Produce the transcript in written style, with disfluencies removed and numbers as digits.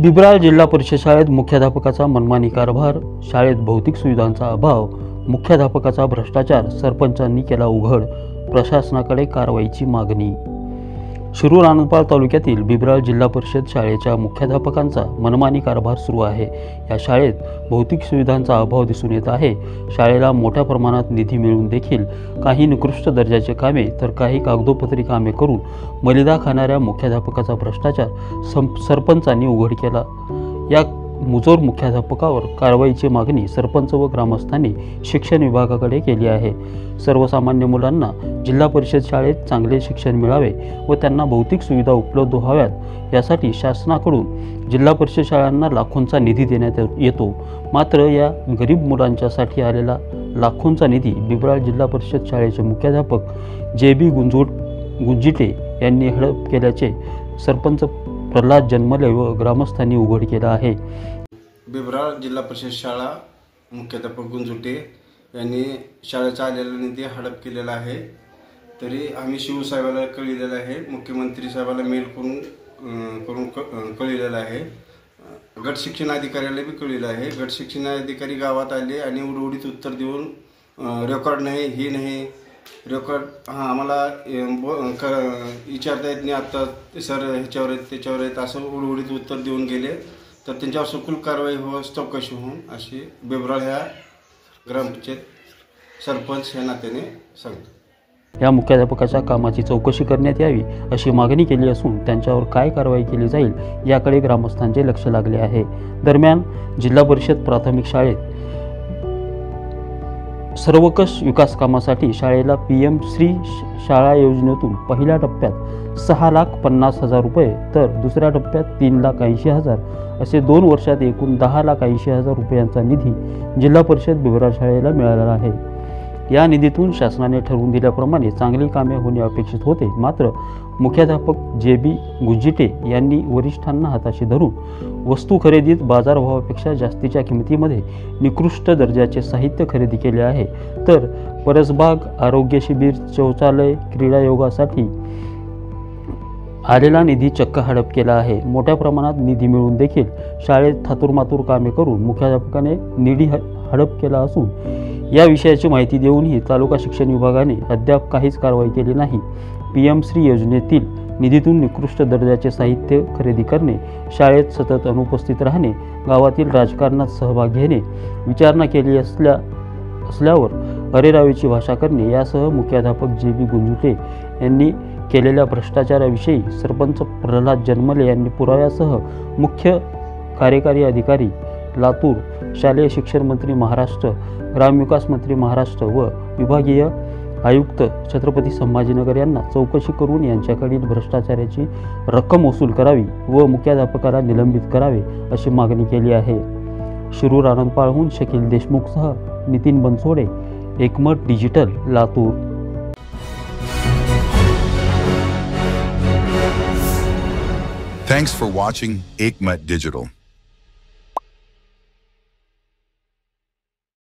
बिबराळ जिल्हा परिषद शाळेत मुख्याध्यापकाचा मनमानी कारभार, शाळेत भौतिक सुविधांचा अभाव, मुख्याध्यापकाचा भ्रष्टाचार, सरपंचांनी केला उघड, प्रशासनाकडे कारवाईची मागणी। शिरूर आनंदपाळ तालुक्यातील बिबराळ जिल्हा परिषद शाळेच्या मुख्याध्यापकांचा मनमानी कारभार सुरू आहे। या शाळेत भौतिक सुविधांचा अभाव दिसून येत आहे। शाळेला मोठ्या प्रमाणात निधी मिळून देखील काही निकृष्ट दर्जाचे कामे तर काही कागदोपत्री कामे करून मलिदा खाणाऱ्या मुख्याध्यापकाचा भ्रष्टाचार सरपंचांनी उघड केला। या मुजोर मुख्याध्यापकावर कारवाईची मागणी सरपंच व ग्रामस्थांनी शिक्षण विभागाकडे केली आहे। सर्वसामान्य मुलांना जिल्हा परिषद शाळेत चांगले शिक्षण मिळावे व त्यांना भौतिक सुविधा उपलब्ध व्हाव्यात यासाठी शासनाकडून जिल्हा परिषद शाळांना लाखोंचा निधी देण्यात येतो। मात्र या गरीब मुलांच्यासाठी आलेला लाखोंचा निधी बिबराळ जिल्हा परिषद शाळेचे मुख्याध्यापक JB गुंजिटे यांनी हडप केल्याचे सरपंच प्रल्हाद जन्मले व ग्रामस्थांनी उघड केला आहे। बिबराळ जिल्हा परिषद शाळा मुख्याध्यापक गुंजुटे यांनी शाळेचा आलेला निधी हडप केलेला आहे। तरी आम्ही शिवसाहेबाला कळविलेलं आहे, मुख्यमंत्री साहेबाला मेल करून कळविलेलं आहे, गट शिक्षण अधिकाऱ्याला बी कळविलं आहे। गट शिक्षण अधिकारी गावात आले आणि उडउडीत उत्तर देऊन रेकॉर्ड नाही, हे नाही रेकॉर्ड आम्हाला विचारता येत नाही, आता सर ह्याच्यावर आहेत त्याच्यावर आहेत असं उडउडीत उत्तर देऊन गेले। तर त्यांच्यावर सखोल कारवाई हो, चौकशी होऊन अशी बिबराळ ह्या ग्रामपंचायत सरपंच ह्या नात्याने सांगतो। या मुख्याध्यापकाच्या कामाची चौकशी करण्यात यावी अशी मागणी केली असून त्यांच्यावर काय कारवाई केली जाईल याकडे ग्रामस्थांचे लक्ष लागले आहे। दरम्यान जिल्हा परिषद प्राथमिक शाळेत सर्वकष विकास कामासाठी शाळेला PM श्री शाळा योजनेतून पहिल्या टप्प्यात 6,50,000 रुपये तर दुसऱ्या टप्प्यात 3,80,000 असे 2 वर्षात एकूण 10,80,000 रुपयांचा निधी जिल्हा परिषद बिबराळ शाळेला मिळाला आहे। या निधीतून शासनाने ठरवून दिल्याप्रमाणे चांगली कामे होणे अपेक्षित होते। मात्र मुख्याध्यापक JB गुंजिटे यांनी वरिष्ठांना हाताशी धरून वस्तू खरेदीत बाजारभावापेक्षा जास्तीच्या किमतीमध्ये निकृष्ट दर्जाचे साहित्य खरेदी केले आहे। तर परसबाग, आरोग्य शिबिर, शौचालय, क्रीडा योगासाठी आलेला निधी चक्क हडप केला आहे। मोठ्या प्रमाणात निधी मिळून देखील शाळेत थातुरमातुर कामे करून मुख्याध्यापकाने निधी हडप केला असून या विषयाची माहिती देऊनही तालुका शिक्षण विभागाने अद्याप काहीच कारवाई केली नाही। PM श्री योजनेतील निधीतून निकृष्ट दर्जाचे साहित्य खरेदी करणे, शाळेत सतत अनुपस्थित राहणे, गावातील राजकारणात सहभाग घेणे, विचारणा केली असल्यावर अरेरावीची भाषा करणे यासह मुख्याध्यापक JB गुंजुटे यांनी केलेल्या भ्रष्टाचाराविषयी सरपंच प्रल्हाद जन्मले यांनी पुराव्यासह मुख्य कार्यकारी अधिकारी लातूर, शालेय शिक्षण मंत्री महाराष्ट्र, ग्रामविकास मंत्री महाराष्ट्र व विभागीय आयुक्त छत्रपती संभाजीनगर यांना चौकशी करून यांच्याकडील भ्रष्टाचाराची रक्कम वसूल करावी व मुख्याध्यापकाला निलंबित करावे अशी मागणी केली आहे। शिरूर आनंदपाळहून शकील देशमुखसह नितीन बनसोडे, एकमत digital, Latur. Thanks for watching Ekmat Digital.